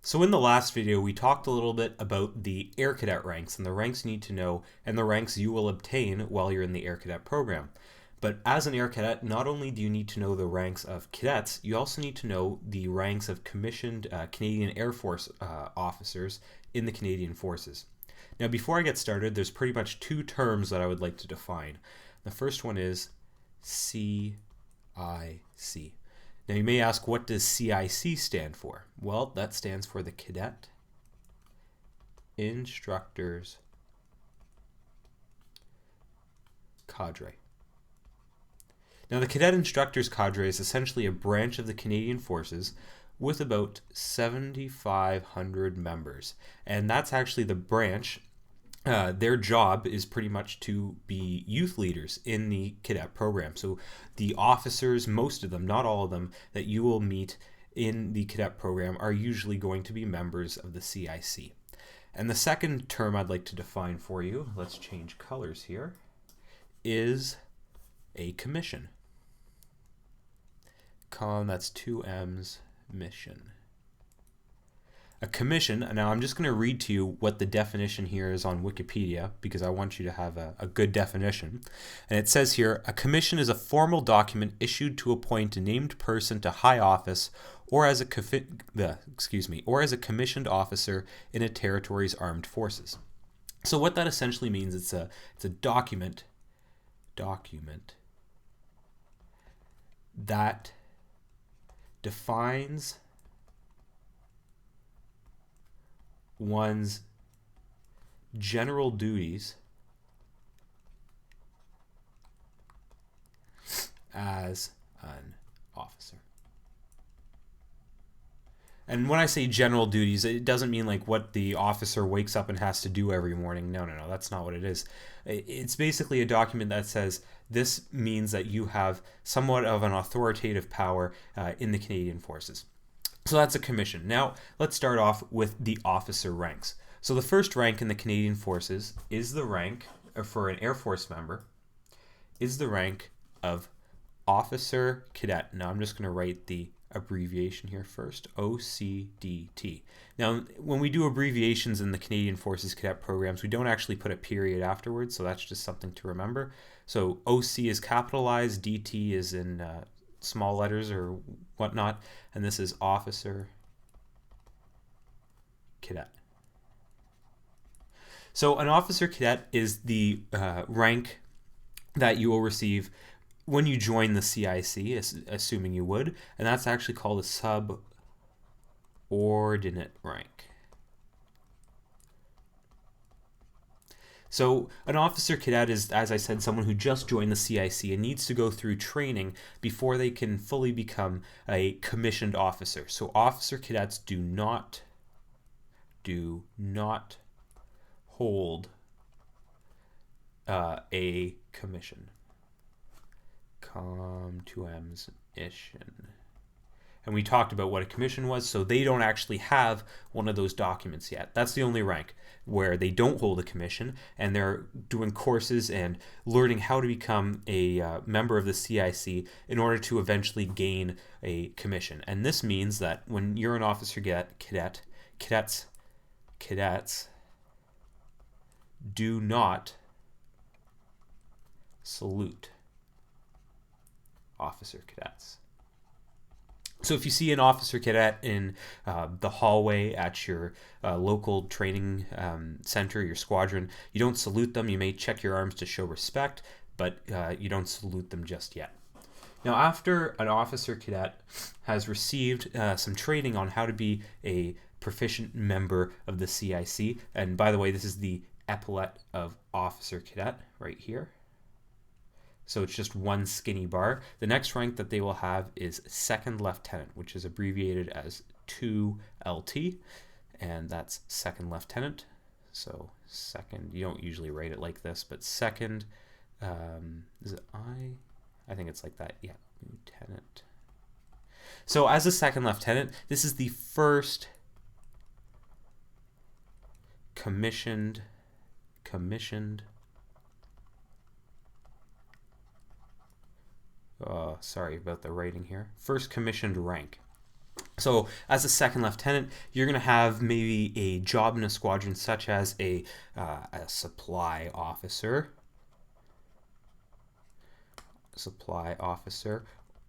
So in the last video, we talked a little bit about the Air Cadet ranks and the ranks you need to know and the ranks you will obtain while you're in the Air Cadet program. But as an Air Cadet, not only do you need to know the ranks of cadets, you also need to know the ranks of commissioned Canadian Air Force officers in the Canadian Forces. Now, before I get started, there's pretty much two terms that I would like to define. The first one is CIC. Now, you may ask, what does CIC stand for? Well, that stands for the Cadet Instructors Cadre. Now, the Cadet Instructors Cadre is essentially a branch of the Canadian Forces with about 7,500 members. And that's actually the branch. Their job is pretty much to be youth leaders in the cadet program. So the officers, most of them, not all of them, that you will meet in the cadet program are usually going to be members of the CIC. And the second term I'd like to define for you, let's change colors here, is a commission. That's two M's, mission. A commission, now I'm just going to read to you what the definition here is on Wikipedia because I want you to have a good definition. And it says here, a commission is a formal document issued to appoint a named person to high office or as a commissioned officer in a territory's armed forces. So what that essentially means, it's a document that defines one's general duties as an officer. And when I say general duties, it doesn't mean like what the officer wakes up and has to do every morning. No, that's not what it is. It's basically a document that says this means that you have somewhat of an authoritative power in the Canadian Forces. So that's a commission. Now, let's start off with the officer ranks. So the first rank in the Canadian Forces is the rank, for an Air Force member, is the rank of Officer Cadet. Now, I'm just going to write the abbreviation here first, OCDT. Now, when we do abbreviations in the Canadian Forces Cadet programs, we don't actually put a period afterwards, so that's just something to remember. So OC is capitalized, DT is in small letters or whatnot, and this is Officer Cadet. So an Officer Cadet is the rank that you will receive when you join the CIC, assuming you would, and that's actually called a subordinate rank. So an officer cadet is, as I said, someone who just joined the CIC and needs to go through training before they can fully become a commissioned officer. So officer cadets do not hold a commission. Two M's, ishin. And we talked about what a commission was, so they don't actually have one of those documents yet. That's the only rank where they don't hold a commission, and they're doing courses and learning how to become a member of the CIC in order to eventually gain a commission. And this means that when you're an officer cadets do not salute officer cadets. So if you see an officer cadet in the hallway at your local training center, your squadron, you don't salute them. You may check your arms to show respect, but you don't salute them just yet. Now, after an officer cadet has received some training on how to be a proficient member of the CIC, and by the way, this is the epaulet of officer cadet right here. So it's just one skinny bar. The next rank that they will have is second lieutenant, which is abbreviated as 2LT, and that's second lieutenant. So second, you don't usually write it like this, but second, is it I think it's like that, yeah, lieutenant. So as a second lieutenant, this is the first commissioned sorry about the writing here. First commissioned rank. So as a second lieutenant, you're going to have maybe a job in a squadron such as a supply officer,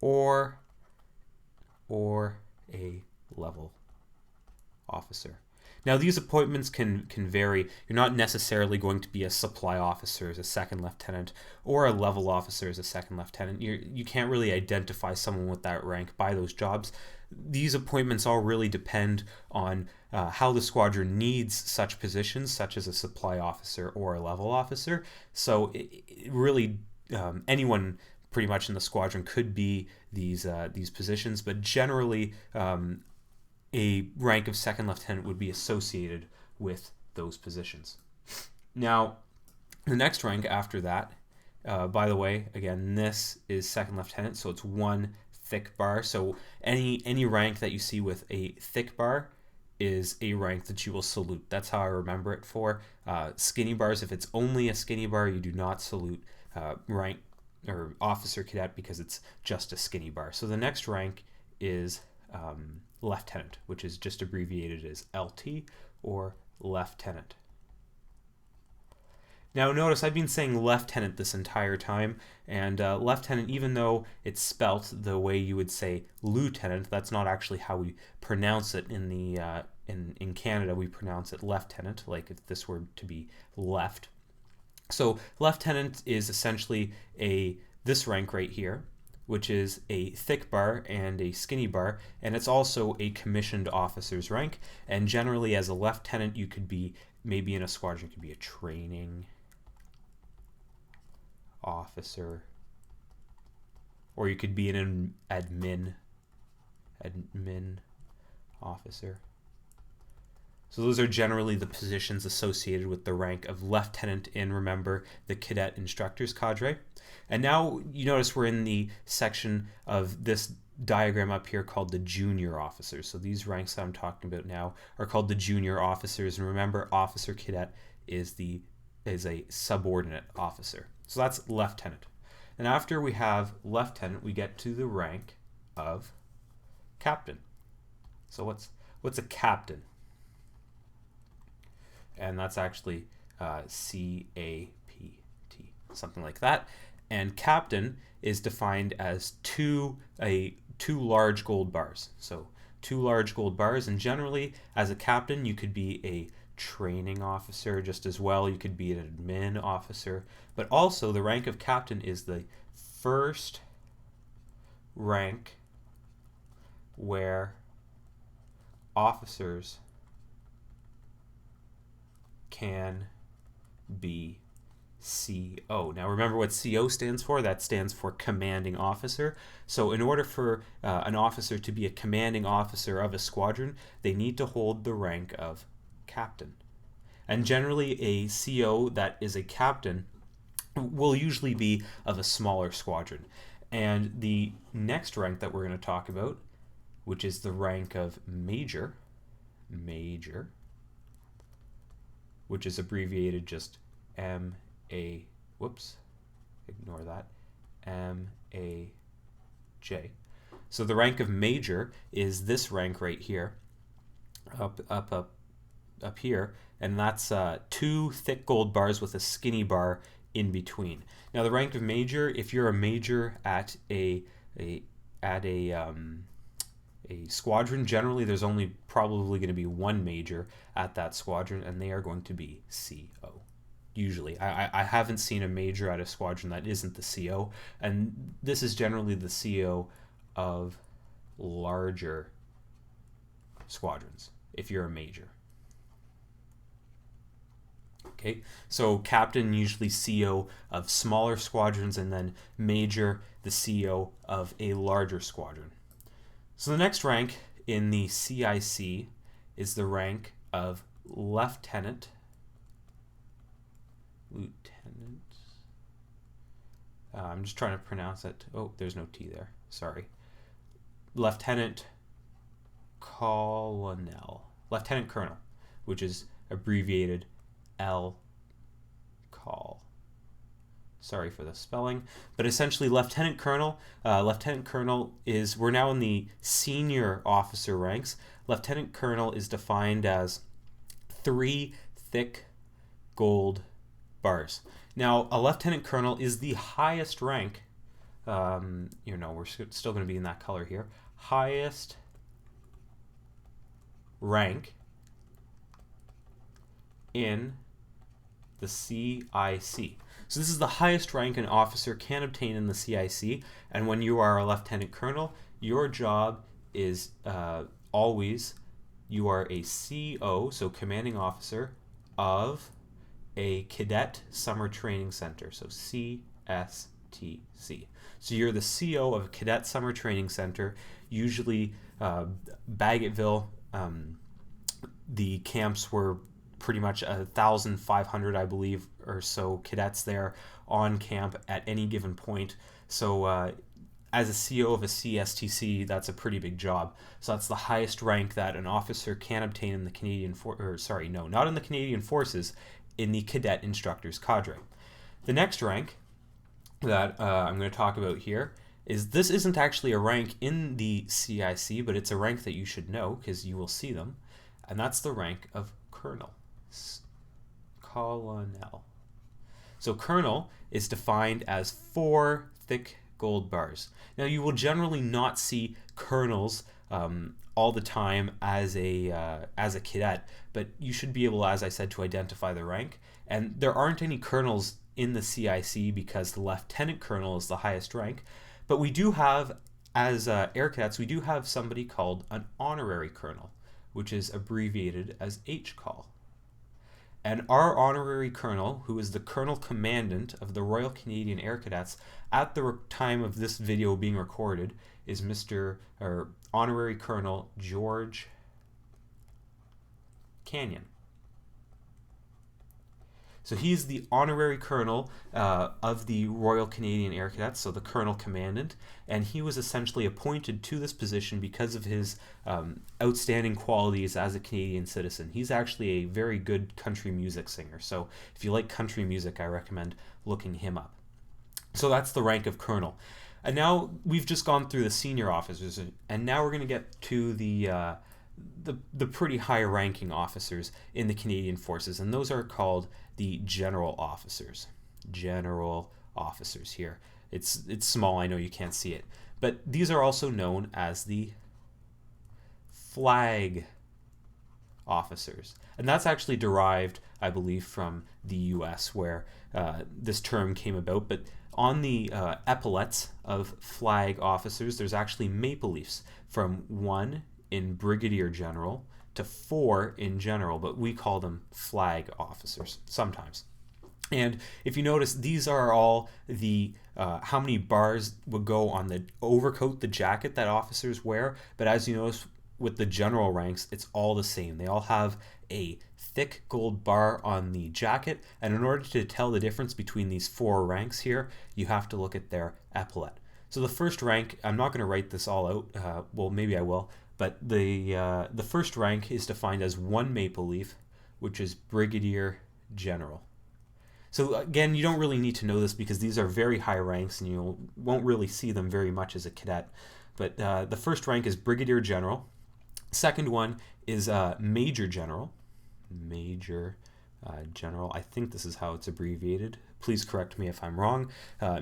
or a level officer. Now these appointments can vary. You're not necessarily going to be a supply officer as a second lieutenant or a level officer as a second lieutenant. You can't really identify someone with that rank by those jobs. These appointments all really depend on how the squadron needs such positions, such as a supply officer or a level officer. So it really anyone pretty much in the squadron could be these positions, but generally a rank of second lieutenant would be associated with those positions. Now, the next rank after that, by the way, again, this is second lieutenant, so it's one thick bar. So any rank that you see with a thick bar is a rank that you will salute. That's how I remember it for. Skinny bars, if it's only a skinny bar, you do not salute rank or officer cadet because it's just a skinny bar. So the next rank is lieutenant, which is just abbreviated as LT or lieutenant. Now notice I've been saying lieutenant this entire time, and lieutenant, even though it's spelt the way you would say lieutenant, that's not actually how we pronounce it in the in Canada. We pronounce it lieutenant, like if this were to be left. So lieutenant is essentially this rank right here, which is a thick bar and a skinny bar, and it's also a commissioned officer's rank. And generally as a lieutenant, you could be, maybe in a squadron, you could be a training officer, or you could be an admin officer. So those are generally the positions associated with the rank of lieutenant in, remember, the Cadet Instructors Cadre. And now you notice we're in the section of this diagram up here called the junior officers. So these ranks that I'm talking about now are called the junior officers. And remember, officer cadet is a subordinate officer. So that's lieutenant. And after we have lieutenant, we get to the rank of captain. So what's a captain? And that's actually CAPT, something like that. And captain is defined as two large gold bars. So 2 large gold bars, and generally as a captain you could be a training officer just as well. You could be an admin officer, but also the rank of captain is the first rank where officers can be CO. Now remember what CO stands for. That stands for commanding officer. So in order for an officer to be a commanding officer of a squadron, they need to hold the rank of captain. And generally a CO that is a captain will usually be of a smaller squadron. And the next rank that we're going to talk about, which is the rank of major, which is abbreviated just MA, whoops, ignore that, MAJ. So the rank of major is this rank right here, up here, and that's 2 thick gold bars with a skinny bar in between. Now the rank of major, if you're a major at a squadron, generally there's only probably going to be 1 major at that squadron, and they are going to be CO. Usually. I haven't seen a major at a squadron that isn't the CO, and this is generally the CO of larger squadrons, if you're a major. Okay, so captain usually CO of smaller squadrons, and then major the CO of a larger squadron. So the next rank in the CIC is the rank of lieutenant. I'm just trying to pronounce it. Oh, there's no T there. Sorry. Leftenant Colonel. Lieutenant Colonel, which is abbreviated L. Col. Sorry for the spelling, but essentially Lieutenant Colonel. Lieutenant Colonel is, we're now in the senior officer ranks. Lieutenant Colonel is defined as 3 thick gold bars. Now, a Lieutenant Colonel is the highest rank. We're still going to be in that color here. Highest rank in the CIC. So this is the highest rank an officer can obtain in the CIC, and when you are a Lieutenant Colonel, your job is always, you are a CO, so commanding officer, of a Cadet Summer Training Center, so CSTC. So you're the CO of a Cadet Summer Training Center, usually Baggetville. The camps were pretty much 1,500, I believe, or so cadets there on camp at any given point. So as a CO of a CSTC, that's a pretty big job. So that's the highest rank that an officer can obtain in the not in the Canadian Forces, in the Cadet Instructors Cadre. The next rank that I'm going to talk about here is, this isn't actually a rank in the CIC, but it's a rank that you should know because you will see them, and that's the rank of Colonel. Colonel. So Colonel is defined as 4 thick gold bars. Now you will generally not see colonels all the time as a cadet, but you should be able, as I said, to identify the rank. And there aren't any colonels in the CIC because the Lieutenant Colonel is the highest rank. But we do have, as Air Cadets, we do have somebody called an honorary colonel, which is abbreviated as HCOL. And our honorary colonel, who is the Colonel Commandant of the Royal Canadian Air Cadets at the time of this video being recorded, is Honorary Colonel George Canyon. So he's the honorary colonel of the Royal Canadian Air Cadets, so the Colonel Commandant, and he was essentially appointed to this position because of his outstanding qualities as a Canadian citizen. He's actually a very good country music singer, so if you like country music, I recommend looking him up. So that's the rank of colonel. And now we've just gone through the senior officers, and now we're going to get to the pretty high-ranking officers in the Canadian Forces, and those are called the general officers. General officers here. It's small, I know you can't see it. But these are also known as the flag officers. And that's actually derived, I believe, from the US, where this term came about. But on the epaulets of flag officers, there's actually maple leafs, from 1 in Brigadier General to 4 in General, but we call them flag officers sometimes. And if you notice, these are all the how many bars would go on the overcoat, the jacket that officers wear. But as you notice with the general ranks, it's all the same. They all have a thick gold bar on the jacket, and in order to tell the difference between these 4 ranks here, you have to look at their epaulet. So the first rank, I'm not going to write this all out, well, maybe I will, but the first rank is defined as 1 maple leaf, which is Brigadier General. So again, you don't really need to know this because these are very high ranks and you won't really see them very much as a cadet. But the first rank is Brigadier General. Second one is Major General. Major General. I think this is how it's abbreviated. Please correct me if I'm wrong.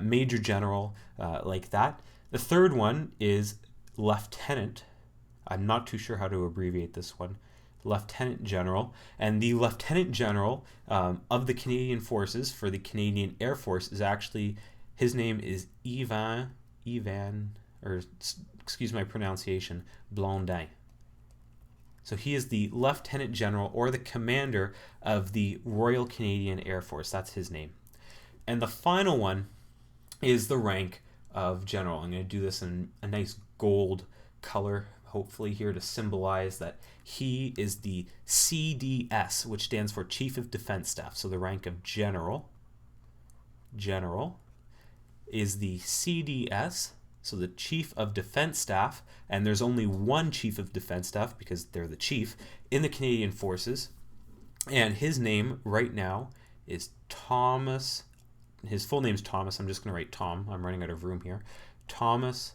Major General, like that. The third one is Lieutenant. I'm not too sure how to abbreviate this one. Lieutenant General. And the Lieutenant General of the Canadian Forces for the Canadian Air Force is actually, his name is excuse my pronunciation, Blondin. So he is the Lieutenant General, or the commander of the Royal Canadian Air Force. That's his name. And the final one is the rank of General. I'm going to do this in a nice gold color, hopefully here, to symbolize that he is the CDS, which stands for Chief of Defense Staff. So the rank of General is the CDS, so the Chief of Defense Staff, and there's only one Chief of Defense Staff because they're the chief in the Canadian Forces, and his name right now is Thomas his full name's Thomas. I'm just going to write Tom. I'm running out of room here. Thomas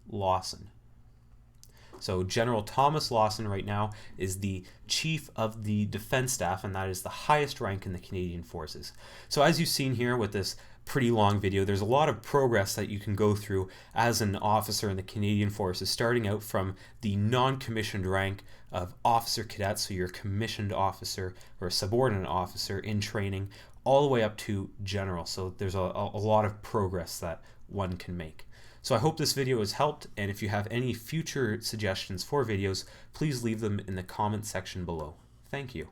Lawson. So General Thomas Lawson right now is the Chief of the Defense Staff, and that is the highest rank in the Canadian Forces. So as you've seen here with this pretty long video, there's a lot of progress that you can go through as an officer in the Canadian Forces, starting out from the non-commissioned rank of officer cadet, so you're a commissioned officer or a subordinate officer in training, all the way up to general. So there's a lot of progress that one can make. So I hope this video has helped, and if you have any future suggestions for videos, please leave them in the comment section below. Thank you.